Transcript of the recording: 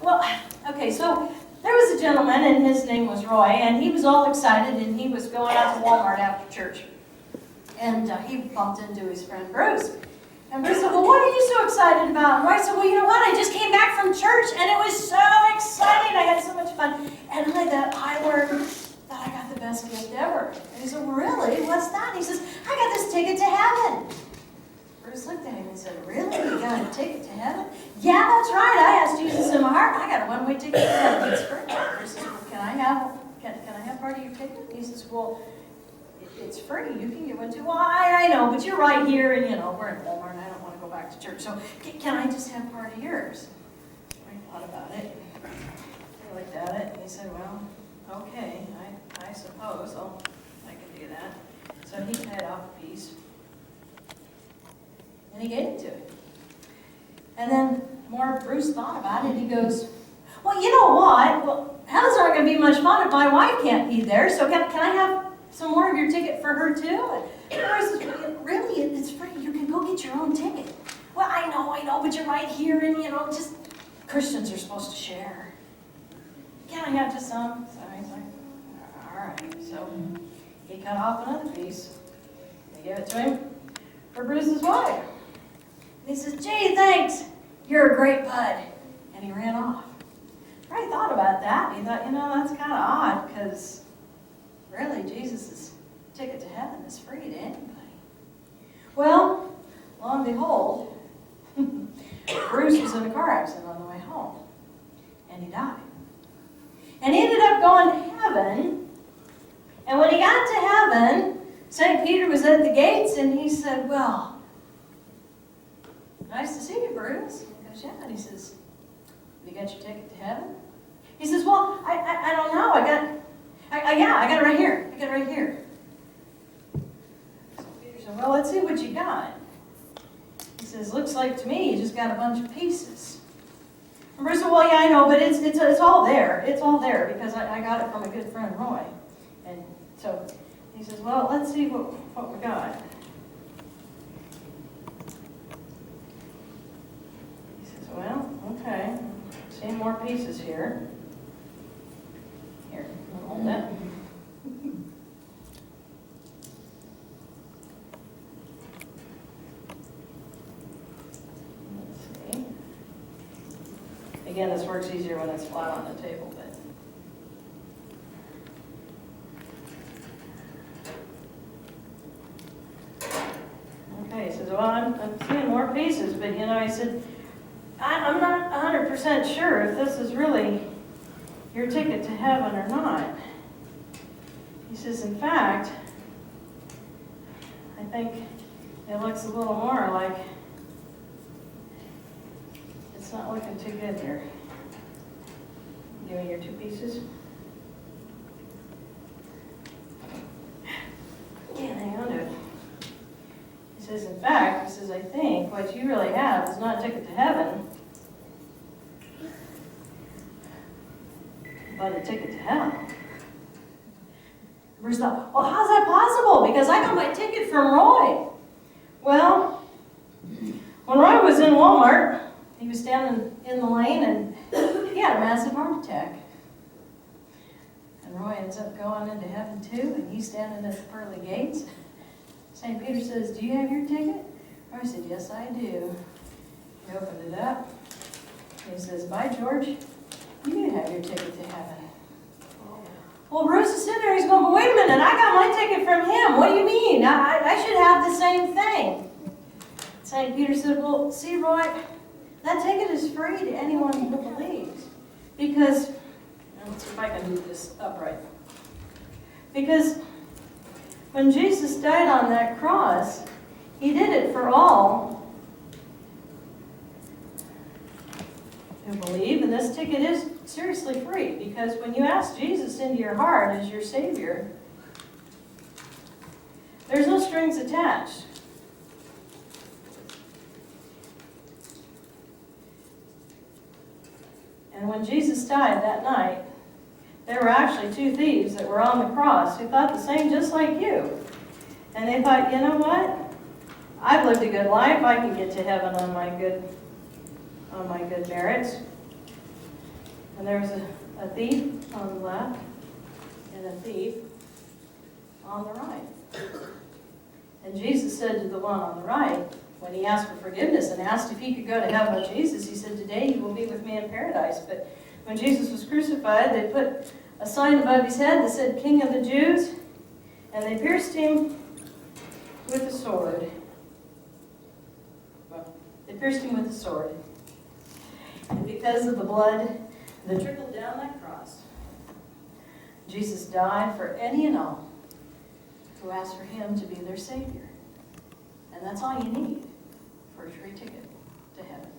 Well, okay, so there was a gentleman, and his name was Roy, and he was all excited, and he was going out to Walmart after church. And he bumped into his friend Bruce. And Bruce said, well, what are you so excited about? And Roy said, well, you know what? I just came back from church, and it was so exciting. I had so much fun. And I learned that I got the best gift ever. And he said, really? What's that? And he says, I got this ticket to heaven. Bruce looked at him and said, really? You got a ticket to heaven? Yeah, that's right. I asked Jesus in my heart. I got a one-way ticket to heaven. It's free. Bruce says, well, can I have part of your ticket? He says, well, it's free. You can get one too. Well, I know, but you're right here, and we're in Walmart, and I don't want to go back to church. So can I just have part of yours? I thought about it. He looked at it, and he said, well, okay, I suppose I can do that. So he cut off a piece, and he gave it to him. And then more Bruce thought about it. He goes, well, you know what? Well, heavens aren't going to be much fun if my wife can't be there. So can I have some more of your ticket for her too? And Bruce says, really? It's free. You can go get your own ticket. Well, I know, but you're right here, and just Christians are supposed to share. Can I have just some? So he's like, all right. So he cut off another piece. They gave it to him for Bruce's wife. And he says, gee, thanks. You're a great bud. And he ran off. I thought about that. He thought, that's kind of odd, because really, Jesus' ticket to heaven is free to anybody. Well, lo and behold, Bruce was in a car accident on the way home, and he died. And he ended up going to heaven, and when he got to heaven, St. Peter was at the gates, and he said, well, nice to see you, Bruce. He goes, yeah. And he says, have you got your ticket to heaven? He says, well, I don't know. I got it right here. I got it right here. So Peter said, well, let's see what you got. He says, looks like to me you just got a bunch of pieces. And Bruce said, well, yeah, I know, but it's all there. It's all there because I got it from a good friend, Roy. And so he says, well, let's see what we got. He says, well, okay. See more pieces here. Here, hold that. Let's see. Again, this works easier when it's flat on the table, but. Okay, he says, well, I'm seeing more pieces, but he said, I'm not 100% sure if this is really your ticket to heaven or not. He says, in fact, I think it looks a little more like it's not looking too good here. Give me your two pieces. Yeah, hang on to it. He says, in fact, I think what you really have is not a ticket to heaven, but a ticket to hell. Bruce thought, well, how's that possible? Because I got my ticket from Roy. Well, when Roy was in Walmart, he was standing in the lane and he had a massive heart attack. And Roy ends up going into heaven too, and he's standing at the pearly gates. St. Peter says, do you have your ticket? Roy said, yes, I do. He opened it up. He says, by George, you do have your ticket to heaven. Well, Bruce is sitting there, he's going, but wait a minute, I got my ticket from him. What do you mean? I should have the same thing. St. Peter said, well, see, Roy, that ticket is free to anyone who believes. Because, let's see if I can move this upright. Because when Jesus died on that cross, he did it for all who believe, and this ticket is seriously free, because when you ask Jesus into your heart as your Savior, there's no strings attached. And when Jesus died that night, there were actually two thieves that were on the cross who thought the same just like you. And they thought, you know what? I've lived a good life. I can get to heaven on my good merits. And there was a thief on the left and a thief on the right. And Jesus said to the one on the right, when he asked for forgiveness and asked if he could go to heaven with Jesus, he said, "Today you will be with me in paradise." But when Jesus was crucified, they put a sign above his head that said, "King of the Jews," and they pierced him with a sword. Well, they pierced him with a sword. And because of the blood that trickled down that cross, Jesus died for any and all who asked for him to be their Savior. And that's all you need for a free ticket to heaven.